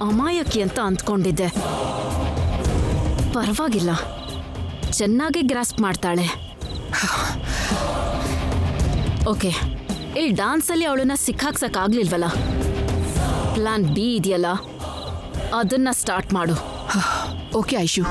ಅಮಾಯಕಿ ಅಂತ ಅಂದ್ಕೊಂಡಿದ್ದೆ. ಪರವಾಗಿಲ್ಲ, ಚೆನ್ನಾಗಿ ಗ್ರಾಸ್ಪ್ ಮಾಡ್ತಾಳೆ. ಓಕೆ, ಇಲ್ಲಿ ಡಾನ್ಸಲ್ಲಿ ಅವಳನ್ನ ಸಿಕ್ಕಾಕ್ಸಕ್ಕಾಗ್ಲಿಲ್ವಲ್ಲ, ಪ್ಲಾನ್ ಬಿ ಇದೆಯಲ್ಲ, ಅದನ್ನ ಸ್ಟಾರ್ಟ್ ಮಾಡು. ಓಕೆ ಐಶು.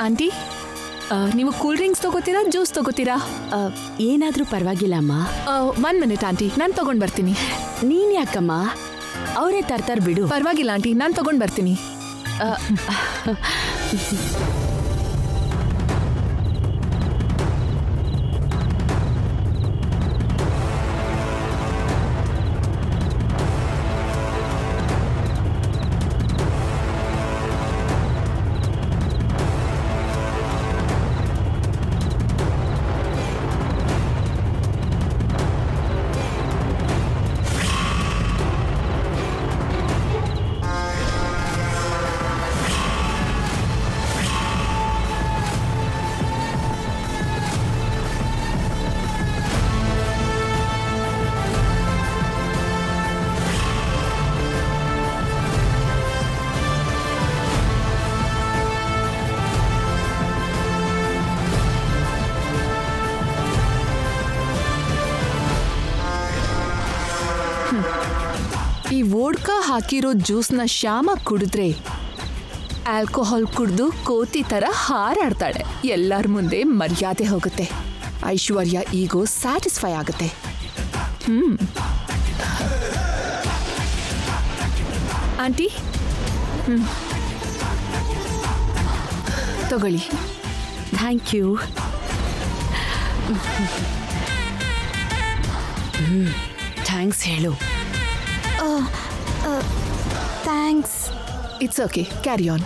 ಆಂಟಿ, ನೀವು ಕೂಲ್ ಡ್ರಿಂಕ್ಸ್ ತಗೋತೀರಾ, ಜ್ಯೂಸ್ ತಗೋತೀರಾ? ಏನಾದರೂ ಪರವಾಗಿಲ್ಲ ಅಮ್ಮ. 1 ಮಿನಿಟ್ ಆಂಟಿ, ನಾನು ತಗೊಂಡು ಬರ್ತೀನಿ. ನೀನ್ ಯಾಕಮ್ಮ? ಅವರೇ ತರ್ತಾರ್ ಬಿಡು. ಪರವಾಗಿಲ್ಲ ಆಂಟಿ, ನಾನು ತಗೊಂಡು ಬರ್ತೀನಿ. ಈ ವೋಡ್ಕಾ ಹಾಕಿರೋ ಜ್ಯೂಸ್ನ ಶ್ಯಾಮ ಕುಡಿದ್ರೆ ಆಲ್ಕೋಹಾಲ್ ಕುಡಿದು ಕೋತಿ ಥರ ಹಾರಾಡ್ತಾಳೆ. ಎಲ್ಲರ ಮುಂದೆ ಮರ್ಯಾದೆ ಹೋಗುತ್ತೆ. ಐಶ್ವರ್ಯ ಈಗೋ ಸ್ಯಾಟಿಸ್ಫೈ ಆಗುತ್ತೆ. ಆಂಟಿ, ತಗೊಳ್ಳಿ. Thank you. ಥ್ಯಾಂಕ್ಸ್ ಹೇಳು. Thanks. It's okay, carry on.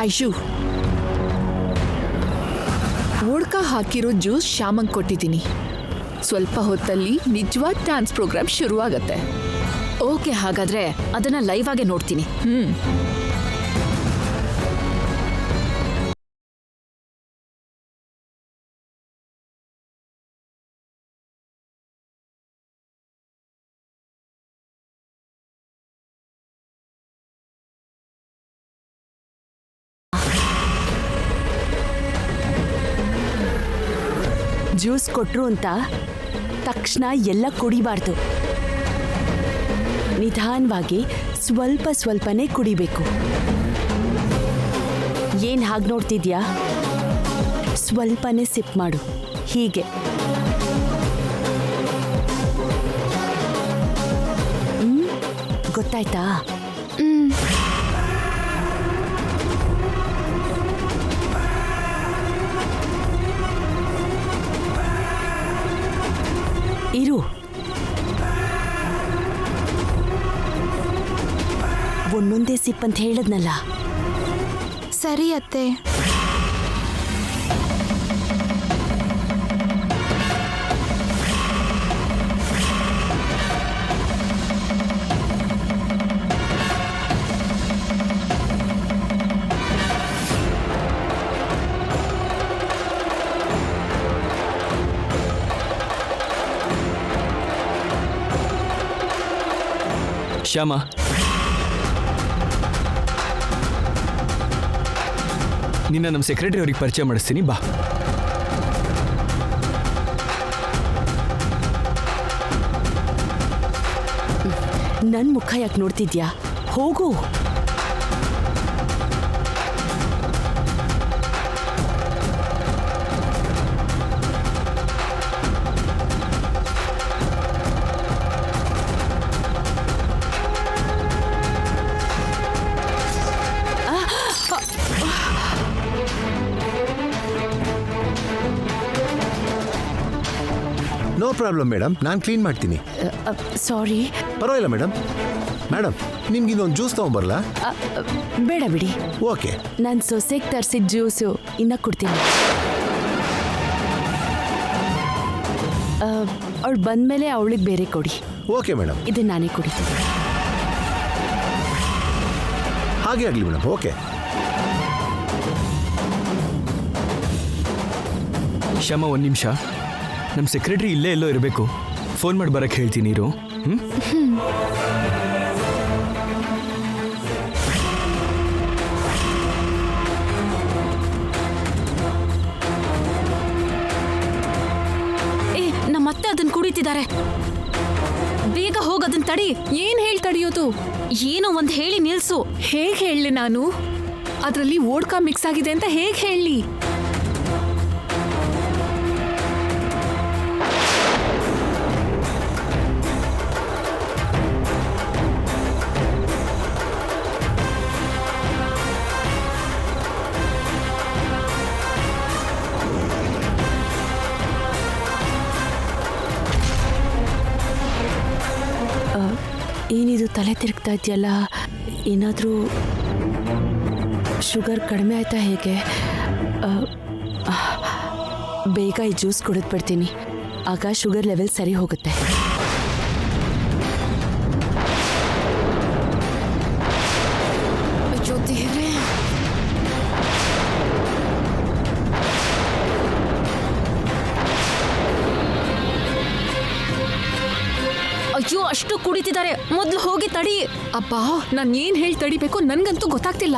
Aishu, vodka ಹಾಕಿರೋ ಜ್ಯೂಸ್ ಶ್ಯಾಮಂಗ್ ಕೊಟ್ಟಿದ್ದೀನಿ. ಸ್ವಲ್ಪ ಹೊತ್ತಲ್ಲಿ ನಿಜವಾದ ಡ್ಯಾನ್ಸ್ ಪ್ರೋಗ್ರಾಮ್ ಶುರುವಾಗತ್ತೆ. ಓಕೆ, ಹಾಗಾದ್ರೆ ಅದನ್ನ ಲೈವ್ ಆಗೇ ನೋಡ್ತೀನಿ. ಜ್ಯೂಸ್ ಕೊಟ್ರು ಅಂತ ತಕ್ಷಣ ಎಲ್ಲ ಕುಡಿಬಾರ್ದು. ನಿಧಾನವಾಗಿ ಸ್ವಲ್ಪ ಸ್ವಲ್ಪನೇ ಕುಡಿಬೇಕು. ಏನ್ ಹಾಗೆ ನೋಡ್ತಿದ್ಯಾ? ಸ್ವಲ್ಪನೇ ಸಿಪ್ ಮಾಡು, ಹೀಗೆ. ಗೊತ್ತಾಯ್ತಾ? ಇರು. ಒಂದೊಂದೇ ಸಿಪ್ಪನ್ನು ಅಂತ ಹೇಳಿದ್ನಲ್ಲ. ಸರಿ ಅತ್ತೆ. ಶ್ಯಾಮ, ನಿನ್ನ ನಮ್ಮ ಸೆಕ್ರೆಟರಿ ಅವ್ರಿಗೆ ಪರಿಚಯ ಮಾಡಿಸ್ತೀನಿ, ಬಾ. ನನ್ನ ಮುಖ ಯಾಕೆ ನೋಡ್ತಿದ್ಯಾ? ಹೋಗು. ನೋ ಪ್ರಾಬ್ಲಮ್ ಮೇಡಮ್, ನಾನು ಕ್ಲೀನ್ ಮಾಡ್ತೀನಿ. ಸಾರಿ. ಪರವಾಗಿಲ್ಲ ಮೇಡಮ್. ಮೇಡಮ್, ನಿಮ್ಗೆ ಇನ್ನೊಂದು ಜ್ಯೂಸ್ ತೊಗೊಂಬರಲ್ಲ? ಬೇಡ ಬಿಡಿ. ಓಕೆ. ನಾನು ಸೊಸೆಗೆ ತರಿಸಿದ ಜ್ಯೂಸು ಇನ್ನ ಕೊಡ್ತೀನಿ. ಅವಳು ಬಂದಮೇಲೆ ಅವಳಿಗೆ ಬೇರೆ ಕೊಡಿ. Okay madam. ಇದನ್ನ ನಾನೇ ಕುಡಿತೀನಿ. ಹಾಗೆ ಆಗಲಿ ಮೇಡಮ್. ಓಕೆ. ಶ್ಯಾಮ, ಒಂದು ನಿಮಿಷ. ನಮ್ಮ ಸೆಕ್ರೆಟರಿ ಇಲ್ಲೇ ಎಲ್ಲೋ ಇರಬೇಕು. ಫೋನ್ ಮಾಡಿ ಬರಕ್ಕೆ ಹೇಳ್ತೀನಿ ಇರು. ನಮ್ಮತ್ತೆ ಅದನ್ನ ಕುಡಿತಿದ್ದಾರೆ. ಬೇಗ ಹೋಗ್ ಅದನ್ನ ತಡಿ. ಏನ್ ಹೇಳ್ ತಡಿಯೋದು? ಏನೋ ಒಂದ್ ಹೇಳಿ ನಿಲ್ಸು. ಹೇಗ್ ಹೇಳಲಿ ನಾನು? ಅದ್ರಲ್ಲಿ ವೋಡ್ಕಾ ಮಿಕ್ಸ್ ಆಗಿದೆ ಅಂತ ಹೇಗ್ ಹೇಳಲಿ? ಏನಿದು ತಲೆ ತಿರುಗ್ತಾ ಇದೆಯಲ್ಲ? ಏನಾದರೂ ಶುಗರ್ ಕಡಿಮೆ ಆಯ್ತಾ ಹೇಗೆ? ಬೇಗ ಈ ಜ್ಯೂಸ್ ಕುಡಿದ್ಬಿಡ್ತೀನಿ, ಆಗ ಶುಗರ್ ಲೆವೆಲ್ ಸರಿ ಹೋಗುತ್ತೆ. ಅಯ್ಯೋ, ಅಷ್ಟು ಕುಡಿತಿದ್ದಾರೆ. ಮೊದ್ಲು ಹೋಗಿ ತಡಿ. ಅಬ್ಬಾ, ನಾನು ಏನ್ ಹೇಳಿ ತಡಿಬೇಕು ನನ್ಗಂತೂ ಗೊತ್ತಾಗ್ತಿಲ್ಲ.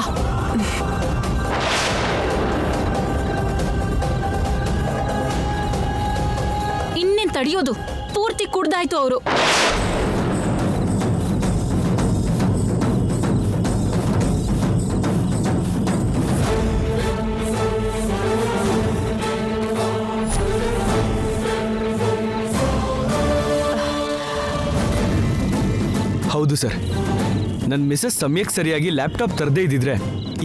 ಇನ್ನೇನ್ ತಡಿಯೋದು? ಪೂರ್ತಿ ಕುಡ್ದಾಯ್ತು ಅವರು. ಹೌದು ಸರ್, ನನ್ನ ಮಿಸಸ್ ಸಮಯಕ್ಕೆ ಸರಿಯಾಗಿ ಲ್ಯಾಪ್ಟಾಪ್ ತರದೇ ಇದ್ದಿದ್ರೆ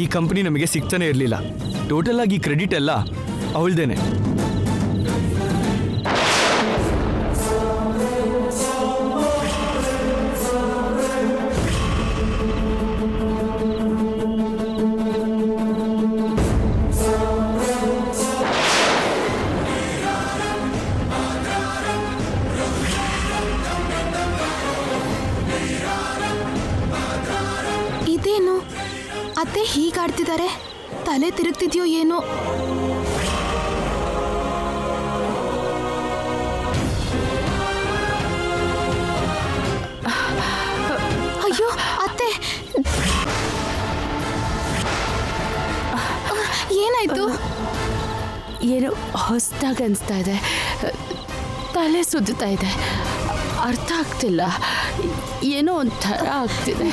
ಈ ಕಂಪನಿ ನಮಗೆ ಸಿಗ್ತಾನೆ ಇರಲಿಲ್ಲ. ಟೋಟಲ್ ಆಗಿ ಕ್ರೆಡಿಟ್ ಎಲ್ಲ ಅವಳ್ದೇನೆ. ಇದೇನು ಅತ್ತೆ ಹೀಗಾಡ್ತಿದ್ದಾರೆ? ತಲೆ ತಿರುಗ್ತಿದ್ಯೋ ಏನೋ? ಅಯ್ಯೋ ಅತ್ತೆ, ಏನಾಯ್ತು? ಏನೋ ಹೊಸದಾಗಿ ಅನಿಸ್ತಾ ಇದೆ. ತಲೆ ಸುತ್ತಾ ಇದೆ. ಅರ್ಥ ಆಗ್ತಿಲ್ಲ. ಏನೋ ಒಂಥರ ಆಗ್ತಿದೆ.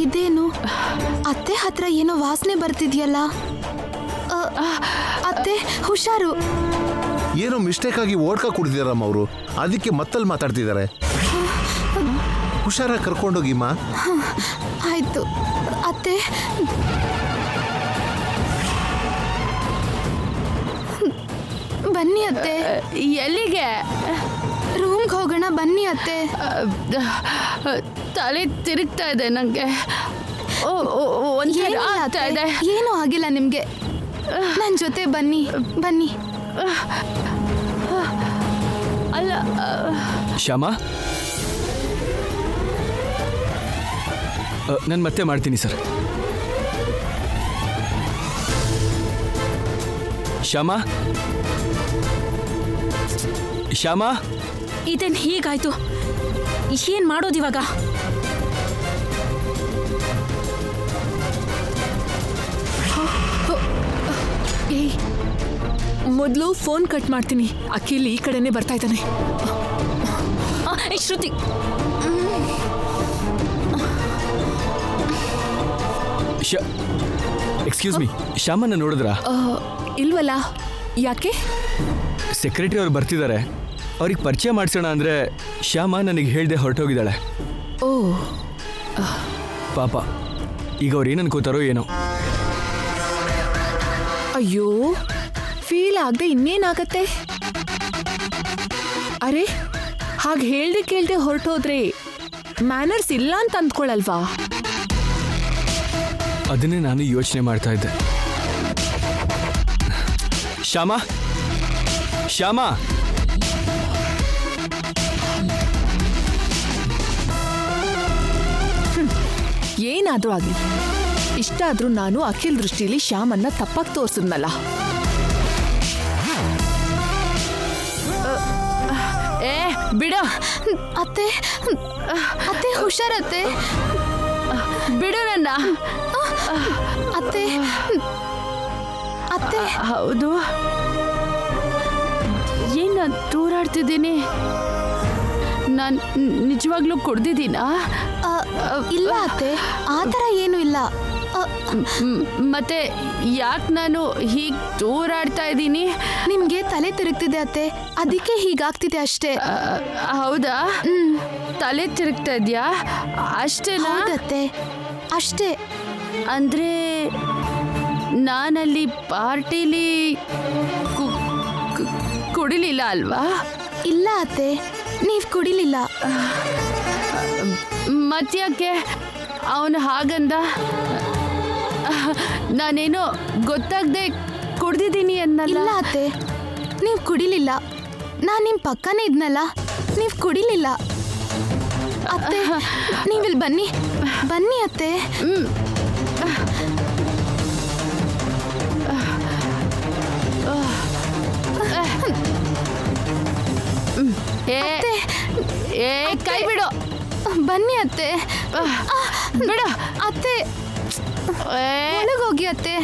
ಇದೇನು ಅತ್ತೆ ಹತ್ರ ಏನೋ ವಾಸನೆ ಬರ್ತಿದ್ಯಲ್ಲ? ಅತ್ತೆ ಹುಷಾರು. ಏನೋ ಮಿಸ್ಟೇಕ್ ಆಗಿ ವೋಡ್ಕಾ ಕುಡಿದಿದ್ದಾರಮ್ಮ ಅವರು, ಅದಕ್ಕೆ ಮತ್ತಲ್ಲಿ ಮಾತಾಡ್ತಿದ್ದಾರೆ. ಹುಷಾರಾಗಿ ಕರ್ಕೊಂಡೋಗಿಮ್ಮ. ಆಯ್ತು ಅತ್ತೆ. ಬನ್ನಿ ಅತ್ತೆ. ಎಲ್ಲಿಗೆ? ರೂಮ್ಗೆ ಹೋಗೋಣ ಬನ್ನಿ ಅತ್ತೆ. ತಲೆ ತಿರುಗ್ತಾ ಇದೆ ನನಗೆ. ಒಂಥರ ಆಗ್ತಾ ಇದೆ. ಏನೂ ಆಗಿಲ್ಲ ನಿಮ್ಗೆ. ನನ್ನ ಜೊತೆ ಬನ್ನಿ ಬನ್ನಿ. ಅಲ್ಲ ಶ್ಯಾಮಾ, ನಾನು ಮತ್ತೆ ಮಾಡ್ತೀನಿ ಸರ್. ಶ್ಯಾಮಾ, ಶ್ಯಾಮಾ, ಇದೇನ್ ಹೀಗಾಯ್ತು? ಏನ್ ಮಾಡೋದಿವಾಗ? ಏಯ್, ಮೊದಲು ಫೋನ್ ಕಟ್ ಮಾಡ್ತೀನಿ. ಅಖಿಲ್ ಈ ಕಡೆನೇ ಬರ್ತಾ ಇದ್ದಾನೆ. ಶ್ರುತಿ, ಎಕ್ಸ್ಕ್ಯೂಸ್ ಮೀ, ಶ್ಯಾಮನ್ನ ನೋಡಿದ್ರಾ? ಇಲ್ವಲ್ಲ, ಯಾಕೆ? ಸೆಕ್ರೆಟರಿ ಅವ್ರು ಬರ್ತಿದ್ದಾರೆ, ಅವ್ರಿಗೆ ಪರಿಚಯ ಮಾಡಿಸೋಣ ಅಂದರೆ ಶ್ಯಾಮ ನನಗೆ ಹೇಳ್ದೆ ಹೊರಟೋಗಿದ್ದಾಳೆ. ಓ, ಪಾಪ, ಈಗ ಅವ್ರು ಏನು ಅನ್ಕೋತಾರೋ ಏನೋ. ಅಯ್ಯೋ, ಫೀಲ್ ಆಗದೆ ಇನ್ನೇನಾಗತ್ತೆ? ಅರೆ, ಹಾಗೆ ಹೇಳ್ದೆ ಕೇಳ್ದೆ ಹೊರಟೋದ್ರೆ ಮ್ಯಾನರ್ಸ್ ಇಲ್ಲ ಅಂತ ಅಂದ್ಕೊಳಲ್ವಾ? ಅದನ್ನೇ ನಾನು ಯೋಚನೆ ಮಾಡ್ತಾ ಇದ್ದೆ. ಶ್ಯಾಮಾ, ಶ್ಯಾಮಾ, ಏನಾದ್ರೂ ಆಗ್ಲಿ, ಇಷ್ಟ ಆದ್ರೂ ನಾನು ಅಖಿಲ್ ದೃಷ್ಟಿಲಿ ಶ್ಯಾಮನ್ನ ತಪ್ಪಾಗಿ ತೋರ್ಸಿದ್ನಲ್ಲ. ಏ ಬಿಡು ಅತ್ತೆ. ಅತ್ತೆ ಹುಷಾರತ್ತೆ. ಬಿಡು ನನ್ನ. ಅತ್ತೆ ಅತ್ತೆ. ಹೌದು, ಏನ್ ನಾನು ತೂರಾಡ್ತಿದ್ದೀನಿ? ನಾನು ನಿಜವಾಗ್ಲೂ ಕುಡ್ದಿದ್ದೀನಾ? ಇಲ್ಲ ಅತ್ತೆ, ಆ ಥರ ಏನೂ ಇಲ್ಲ. ಮತ್ತೆ ಯಾಕೆ ನಾನು ಹೀಗೆ ತೂರಾಡ್ತಾ ಇದ್ದೀನಿ? ನಿಮ್ಗೆ ತಲೆ ತಿರುಗ್ತಿದೆ ಅತ್ತೆ, ಅದಕ್ಕೆ ಹೀಗಾಗ್ತಿದೆ ಅಷ್ಟೇ. ಹೌದಾ? ತಲೆ ತಿರುಗ್ತಾ ಇದೆಯಾ? ಅಷ್ಟೇನಾ? ಹೌದತ್ತೆ, ಅಷ್ಟೇ. ಅಂದ್ರೆ ನಾನಲ್ಲಿ ಪಾರ್ಟಿಲಿ ಕುಡಿಲಿಲ್ಲ ಅಲ್ವಾ? ಇಲ್ಲ ಅತ್ತೆ, ನೀವು ಕುಡಿಲಿಲ್ಲ. ಮತ್ಯಾಕೆ ಅವನು ಹಾಗಂದ? ನಾನೇನೋ ಗೊತ್ತಾಗದೆ ಕುಡ್ದಿದ್ದೀನಿ ಅನ್ನಲ್ಲ. ಇಲ್ಲ ಅತ್ತೆ, ನೀವು ಕುಡಿಲಿಲ್ಲ. ನಾನು ನಿಮ್ಮ ಪಕ್ಕನೇ ಇದ್ನಲ್ಲ, ನೀವು ಕುಡಿಲಿಲ್ಲ. ಅತ್ತೆ, ನೀವಿಲ್ಲಿ ಬನ್ನಿ ಬನ್ನಿ ಅತ್ತೆ. ಏ ಕೈ ಬಿಡು. ಬನ್ನಿ ಅತ್ತೆ. ಬಿಡು ಅತ್ತೆ, ಒಳಗೋಗಿ ಅತ್ತೆ.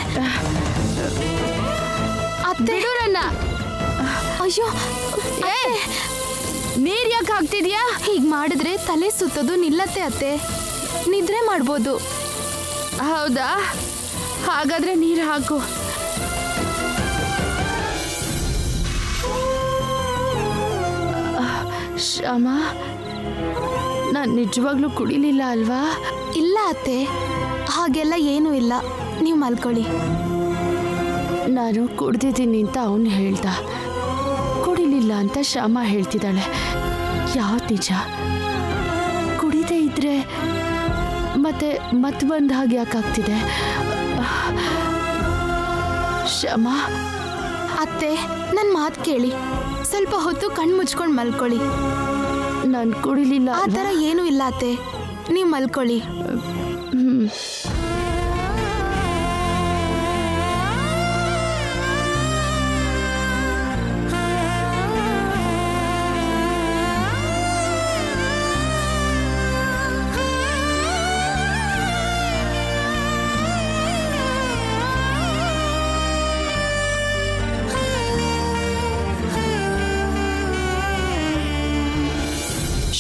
ಅತ್ತೆ ಬಿಡು ನನ್ನ. ಅಯ್ಯೋ, ಏ ನೀರ್ ಯಾಕೆ ಹಾಕ್ತಿದ್ಯಾ? ಹೀಗೆ ಮಾಡಿದ್ರೆ ತಲೆ ಸುತ್ತೋದು ನಿಲ್ಲತ್ತೆ ಅತ್ತೆ, ನಿದ್ರೆ ಮಾಡ್ಬೋದು. ಹೌದಾ? ಹಾಗಾದ್ರೆ ನೀರು ಹಾಕು. ಶ್ಯಾಮ, ನಾನು ನಿಜವಾಗ್ಲೂ ಕುಡಿಲಿಲ್ಲ ಅಲ್ವಾ? ಇಲ್ಲ ಅತ್ತೆ, ಹಾಗೆಲ್ಲ ಏನೂ ಇಲ್ಲ. ನೀವು ಮಲ್ಕೊಳ್ಳಿ. ನಾನು ಕುಡ್ದಿದ್ದೀನಿ ಅಂತ ಅವನು ಹೇಳ್ದ, ಕುಡಿಲಿಲ್ಲ ಅಂತ ಶ್ಯಾಮ ಹೇಳ್ತಿದ್ದಾಳೆ. ಯಾವ್ದು ನಿಜ? ಕುಡಿದೇ ಇದ್ರೆ ಮತ್ತೆ ಬಂದ ಹಾಗೆ ಯಾಕಾಗ್ತಿದೆ? ಶ್ಯಾಮ, ಅತ್ತೆ, ನನ್ನ ಮಾತು ಕೇಳಿ. ಸ್ವಲ್ಪ ಹೊತ್ತು ಕಣ್ಣು ಮುಚ್ಕೊಂಡು ಮಲ್ಕೊಳ್ಳಿ. ನಾನು ಕುಡಿಲಿಲ್ಲ. ಆ ಥರ ಏನೂ ಇಲ್ಲ ಅತ್ತೆ, ನೀವು ಮಲ್ಕೊಳ್ಳಿ.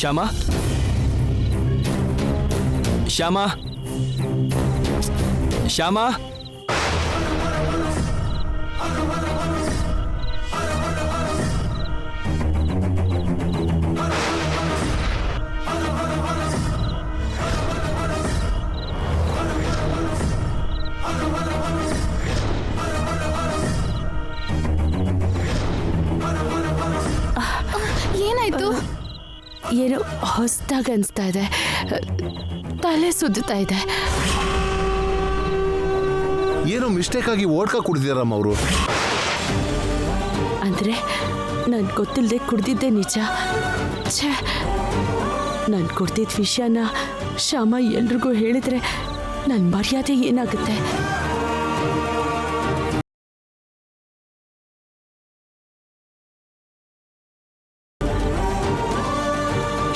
ಶ್ಯಾಮಾ, ಶ್ಯಾಮಾ, ಶ್ಯಾಮಾ, ಏನೋ ಹೊಸದಾಗಿ ಅನಿಸ್ತಾ ಇದೆ, ತಲೆ ಸುತ್ತಾ ಇದೆ. ಏನೋ ಮಿಸ್ಟೇಕ್ ಆಗಿ ವೋಡ್ಕಾ ಕುಡಿದಿದ್ದಾರಮ್ಮ ಅವರು. ಅಂದರೆ ನಾನು ಗೊತ್ತಿಲ್ಲದೆ ಕುಡ್ದಿದ್ದೆ ನಿಜ. ಛೇ, ನಾನು ಕುಡ್ದಿದ್ದ ವಿಷಯನ ಶ್ಯಾಮ ಎಲ್ರಿಗೂ ಹೇಳಿದ್ರೆ ನನ್ನ ಮರ್ಯಾದೆ ಏನಾಗುತ್ತೆ?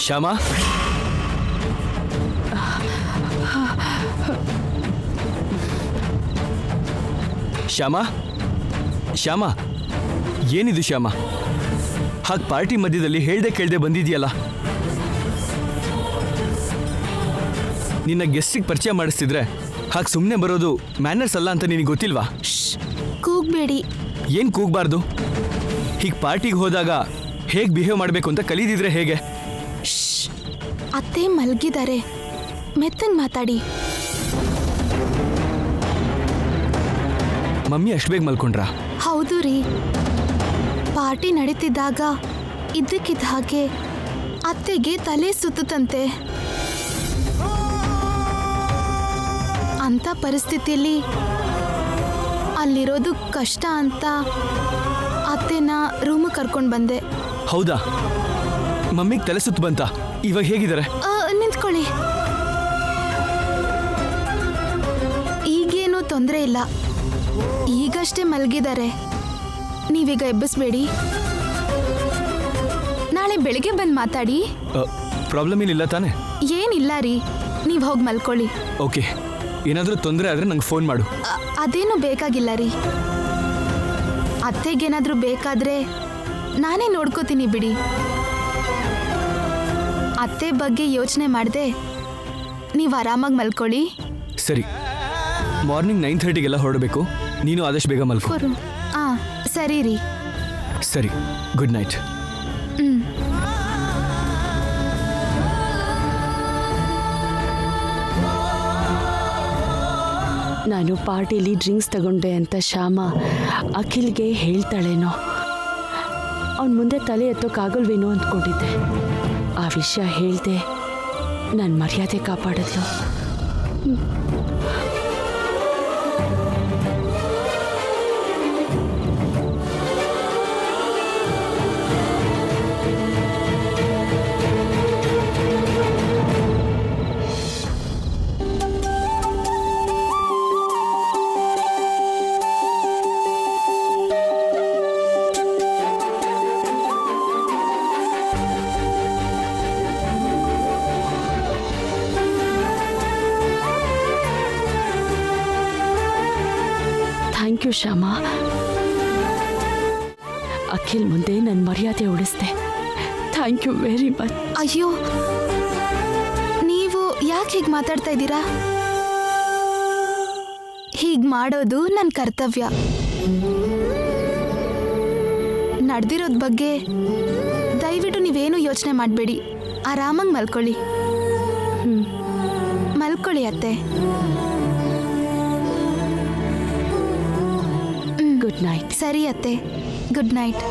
ಶ್ಯಾಮ, ಶ್ಯಾಮ, ಶ್ಯಾಮ, ಏನಿದು ಶ್ಯಾಮ? ಹಾಗೆ ಪಾರ್ಟಿ ಮಧ್ಯದಲ್ಲಿ ಹೇಳ್ದೆ ಕೇಳ್ದೆ ಬಂದಿದ್ಯಲ್ಲ. ನಿನ್ನ ಗೆಸ್ಟಿಗೆ ಪರಿಚಯ ಮಾಡಿಸ್ತಿದ್ರೆ ಹಾಗೆ ಸುಮ್ಮನೆ ಬರೋದು ಮ್ಯಾನರ್ಸ್ ಅಲ್ಲ ಅಂತ ನಿನಗೆ ಗೊತ್ತಿಲ್ವಾ? ಕೂಗ್ಬೇಡಿ. ಏನು ಕೂಗಬಾರ್ದು? ಹೀಗೆ ಪಾರ್ಟಿಗೆ ಹೋದಾಗ ಹೇಗೆ ಬಿಹೇವ್ ಮಾಡಬೇಕು ಅಂತ ಕಲಿದಿದ್ರೆ ಹೇಗೆ? ಅತ್ತೆ ಮಲಗಿದ್ದಾರೆ, ಮೆತ್ತಂಗ್ ಮಾತಾಡಿ. ಮಮ್ಮಿ ಅಷ್ಟು ಬೇಗ ಮಲ್ಕೊಂಡ್ರಾ? ಹೌದು ರೀ, ಪಾರ್ಟಿ ನಡೀತಿದ್ದಾಗ ಇದ್ದಕ್ಕಿದ್ದ ಹಾಗೆ ಅತ್ತೆಗೆ ತಲೆ ಸುತ್ತಂತೆ. ಅಂತ ಪರಿಸ್ಥಿತಿಯಲ್ಲಿ ಅಲ್ಲಿರೋದು ಕಷ್ಟ ಅಂತ ಅತ್ತೆನ ರೂಮಿಗೆ ಕರ್ಕೊಂಡು ಬಂದೆ. ಹೌದಾ? ಮಮ್ಮಿಗೆ ತಲೆ ಸುತ್ತು ಬಂತ? ಇವಾಗ ಹೇಗಿದ್ದಾರೆ? ನಿಂತ್ಕೊಳ್ಳಿ, ಈಗೇನೂ ತೊಂದರೆ ಇಲ್ಲ, ಈಗಷ್ಟೇ ಮಲಗಿದ್ದಾರೆ. ನೀವೀಗ ಎಬ್ಬಿಸ್ಬೇಡಿ, ನಾಳೆ ಬೆಳಿಗ್ಗೆ ಬಂದು ಮಾತಾಡಿ. ಪ್ರಾಬ್ಲಮ್ ಏನಿಲ್ಲ ತಾನೆ? ಏನಿಲ್ಲ ರೀ, ನೀವು ಹೋಗಿ ಮಲ್ಕೊಳ್ಳಿ. ಓಕೆ, ಏನಾದರೂ ತೊಂದರೆ ಆದರೆ ನಂಗೆ ಫೋನ್ ಮಾಡು. ಅದೇನು ಬೇಕಾಗಿಲ್ಲ ರೀ, ಅತ್ತೆಗೇನಾದರೂ ಬೇಕಾದ್ರೆ ನಾನೇ ನೋಡ್ಕೋತೀನಿ ಬಿಡಿ. ಅತ್ತೆ ಬಗ್ಗೆ ಯೋಚನೆ ಮಾಡದೆ ನೀವು ಆರಾಮಾಗಿ ಮಲ್ಕೊಳ್ಳಿ. ಸರಿ, ಮಾರ್ನಿಂಗ್ 9:30ಗೆಲ್ಲ ಹೊರಡಬೇಕು. ನೀನು ಆದಷ್ಟು ಬೇಗ ಮಲ್ಕೊ. ಹಾಂ ಸರಿ ರೀ. ಸರಿ, ಗುಡ್ ನೈಟ್. ನಾನು ಪಾರ್ಟಿಲಿ ಡ್ರಿಂಕ್ಸ್ ತಗೊಂಡೆ ಅಂತ ಶ್ಯಾಮ ಅಖಿಲ್ಗೆ ಹೇಳ್ತಾಳೇನೋ. ಅವನ ಮುಂದೆ ತಲೆ ಎತ್ತೋಕ್ಕಾಗಲ್ವೇನೋ ಅಂದ್ಕೊಂಡಿದ್ದೆ. ಆ ವಿಷಯ ಹೇಳ್ದೆ ನನ್ನ ಮರ್ಯಾದೆ ಕಾಪಾಡಿದ್ಲು. Thank you Shyama. ಅಖಿಲ್ ಮುಂದೆ ನನ್ನ ಮರ್ಯಾದೆ ಉಳಿಸ್ದೆ. Thank you very much. ಅಯ್ಯೋ, ನೀವು ಯಾಕೆ ಹೀಗೆ ಮಾತಾಡ್ತಾ ಇದ್ದೀರಾ? ಹೀಗೆ ಮಾಡೋದು ನನ್ನ ಕರ್ತವ್ಯ. ನಡೆದಿರೋದ್ ಬಗ್ಗೆ ದಯವಿಟ್ಟು ನೀವೇನು ಯೋಚನೆ ಮಾಡಬೇಡಿ, ಆರಾಮಾಗಿ ಮಲ್ಕೊಳ್ಳಿ. ಮಲ್ಕೊಳ್ಳಿ ಅತ್ತೆ. Good night. ಸರಿ ಅತ್ತೆ, ಗುಡ್ ನೈಟ್.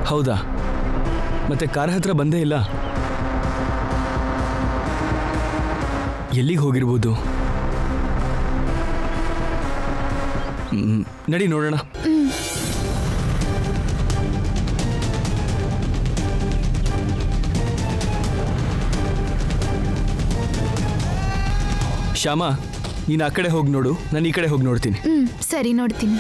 ಹೌದಾ? ಮತ್ತೆ ಕಾರ್ ಹತ್ರ ಬಂದೇ ಇಲ್ಲ. ಎಲ್ಲಿಗೆ ಹೋಗಿರ್ಬೋದು? ನಡಿ ನೋಡೋಣ. ಶ್ಯಾಮ, ನೀನು ಆ ಕಡೆ ಹೋಗಿ ನೋಡು, ನಾನು ಈ ಕಡೆ ಹೋಗಿ ನೋಡ್ತೀನಿ. ಸರಿ, ನೋಡ್ತೀನಿ.